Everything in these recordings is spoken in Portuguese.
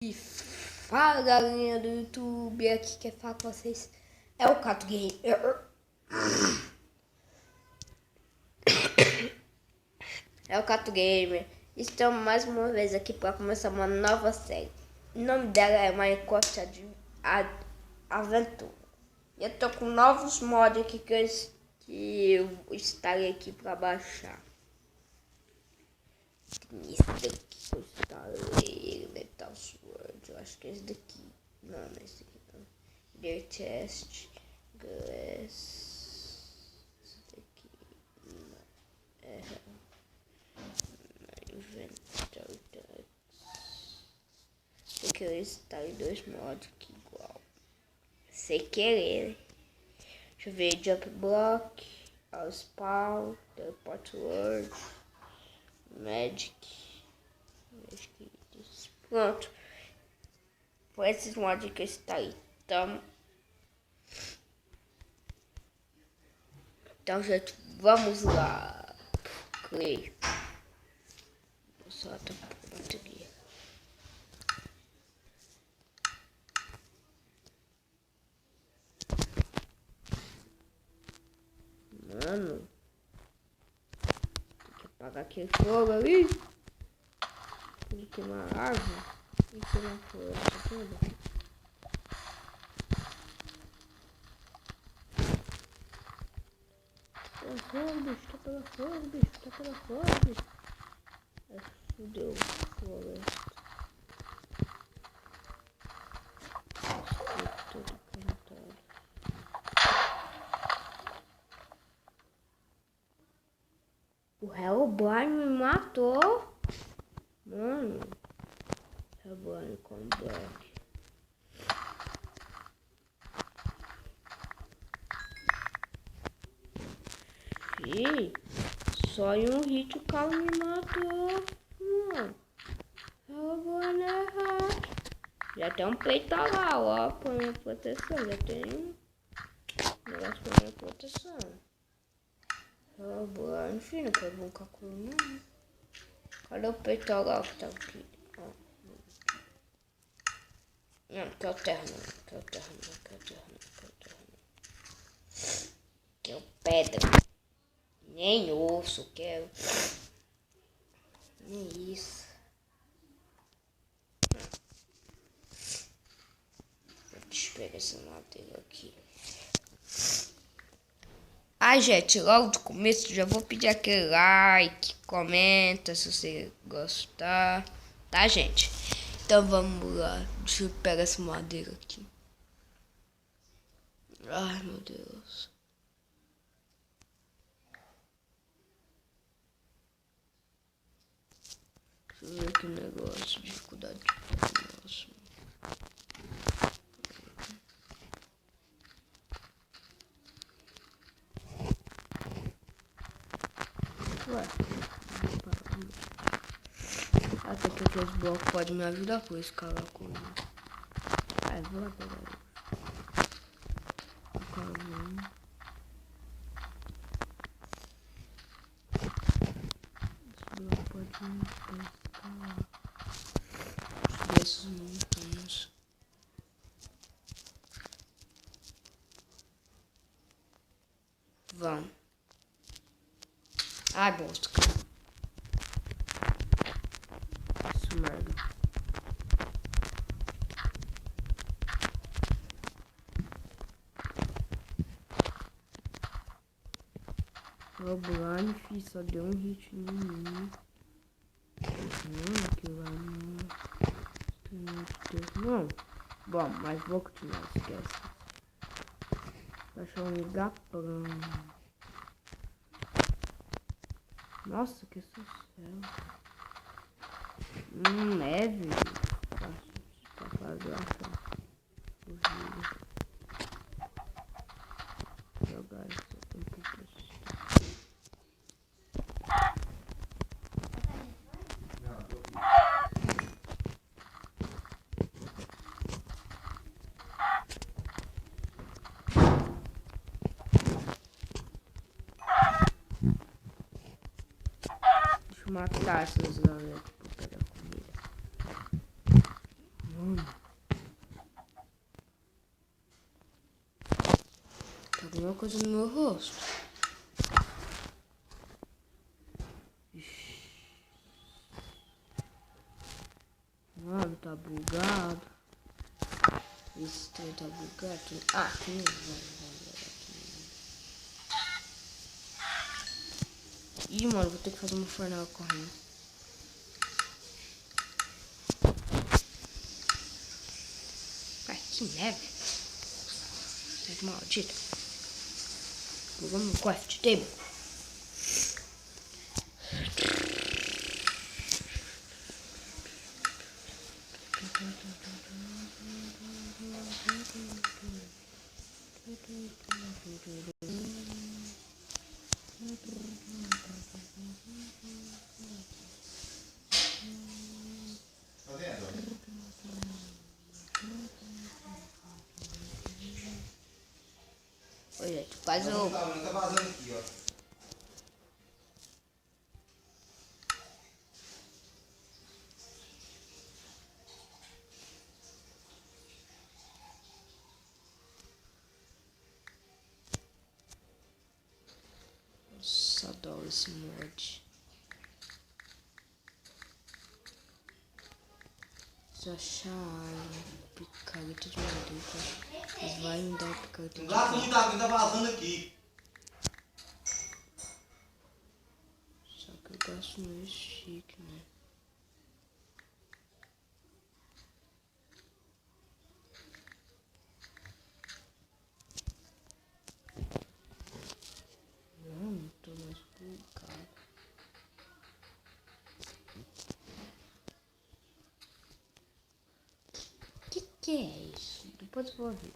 E fala, galerinha do YouTube, aqui quem fala com vocês é o Cato Gamer. É o Cato Gamer. Estamos mais uma vez aqui para começar uma nova série. O nome dela é Minecraft Aventura. E eu tô com novos mods aqui que eu estarei aqui para baixar. Tem esse daqui que eu instalei, Metal Sword, eu acho que é esse daqui. Não, não é esse aqui não. Their Chest, Glass, esse daqui, não, Inventory Tags. Sei que eu instalei dois mods aqui igual, sem querer. Deixa eu ver, Jump Block, All Spawn, Teleport World, Magic. Pronto. Por esses mods que está aí. Então, gente, vamos lá. Play. Só tá por bateria. Mano. Tem que apagar aquele fogo ali. Tem que queimar a árvore. Tem que queimar a floresta toda. Tá pela fogo, bicho. Tá pela fogo, bicho. Ai, fudeu a floresta. Todo cantado. O Hellboy me matou. Mano. Hellboy com Black. Ih, só em um hit o carro me matou. Mano. Hellboy não é hack. Já tem um peito lá, ó. Põe minha proteção. Já tem um negócio pra minha proteção. Hellboy, enfim, não pode brincar com não. Cadê o peito lá que tá aqui? Não, quero terra não, quero terra não, quero terra não, quero terra não. Quero pedra. Nem osso, quero. Nem isso. Deixa eu pegar essa madeira aqui. Ai, gente, logo do começo já vou pedir aquele like, comenta se você gostar, tá, gente? Então vamos lá, deixa eu pegar essa madeira aqui. Ai, meu Deus. Deixa eu ver aqui o negócio, dificuldade de negócio. Ué, até que aqueles blocos podem me ajudar com esse cara com. Ai, vou lá pegar ele. Esse bloco pode me pescar. Desses montanhas. Vão. Ai, bosta, cara. Isso, merda. O Blind, fi, só deu um hit em mim. Aquilo lá não. Bom, mas vou continuar, esquece. Vou achar um lugar plano. Nossa, que sucesso. Neve. Pra fazer achar o vídeo. Jogar isso aqui um pouco assustado. Deixa eu matar essas galera pra pegar comida. Tem alguma coisa no meu rosto. Mano, tá bugado. Esse trem tá bugado. Ah, aqui não vai. Ih, mano, vou ter que fazer uma fornalha correndo. Ai, que neve. Que maldito. Vamos no craft table. Tá vendo? Oi, gente, quase eu... Tá vazando aqui, ó. Nossa, adoro esse mod. Se achar picareta de madeira, eles vão me dar picareta de Não gasta muita água, tá vazando aqui. Só que eu gasto meio chique, né? Não tô mais bugado. Que é isso? Depois eu vou ver.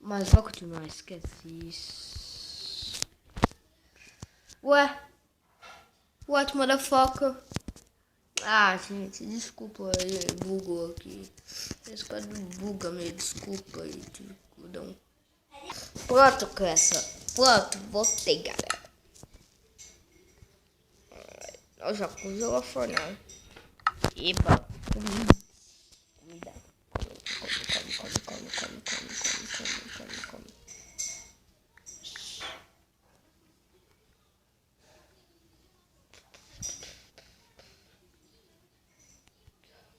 Mas vou continuar, esqueci isso. Ué? What, motherfucker? Ah, gente, desculpa aí, bugou aqui. Esse cara buga meio, desculpa aí, tive que dar um... Pronto, criança. Pronto, voltei, galera. Eu já pus a fornalha. Eba, comida. Come.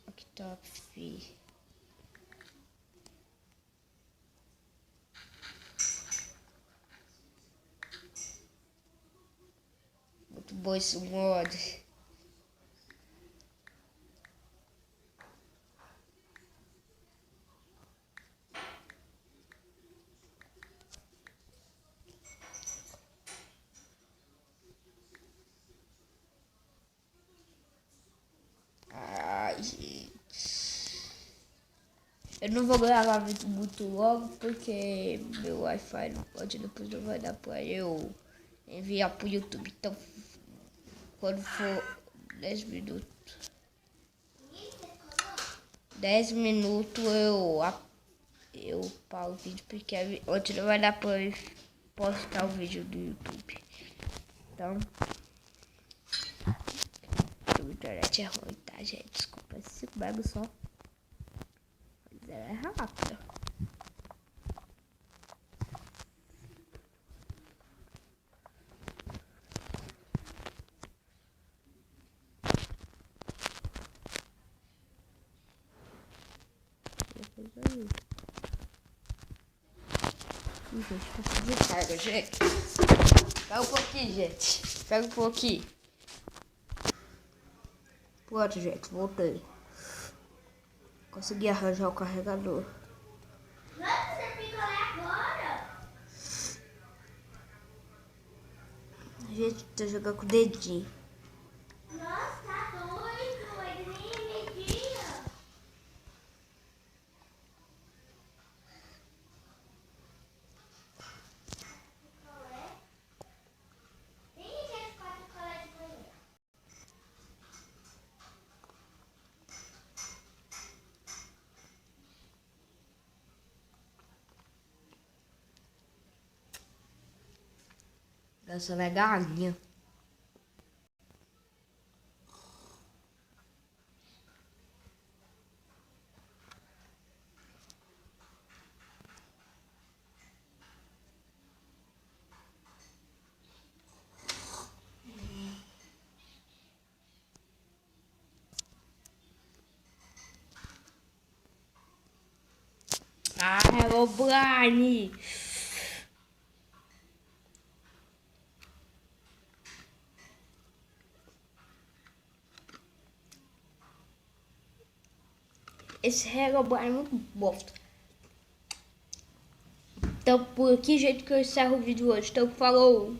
Aqui tá, fi. Muito bom esse mod. Ai, gente. Eu não vou gravar vídeo muito logo porque meu Wi-Fi não pode, depois não vai dar pra eu enviar pro YouTube. Então, quando for 10 minutos, 10 minutos eu paro o vídeo porque antes não vai dar pra eu postar o vídeo do YouTube. Então, a internet é ruim, tá, gente? Desculpa, 5 megas só. Mas é rápido. Gente, consegui carga, gente. Pega um pouquinho, gente. Pega um pouquinho. Pronto, gente, voltei. Consegui arranjar o carregador. Nossa, você picolé agora? Gente, tô jogando com o dedinho. Nossa, tá doido. Ele nem media. Picolé? Nem ninguém escolhe picolé de manhã. Essa é galinha. Herobrine. Esse Herobrine é muito bosta. Então, por que jeito que eu encerro o vídeo hoje? Então, falou!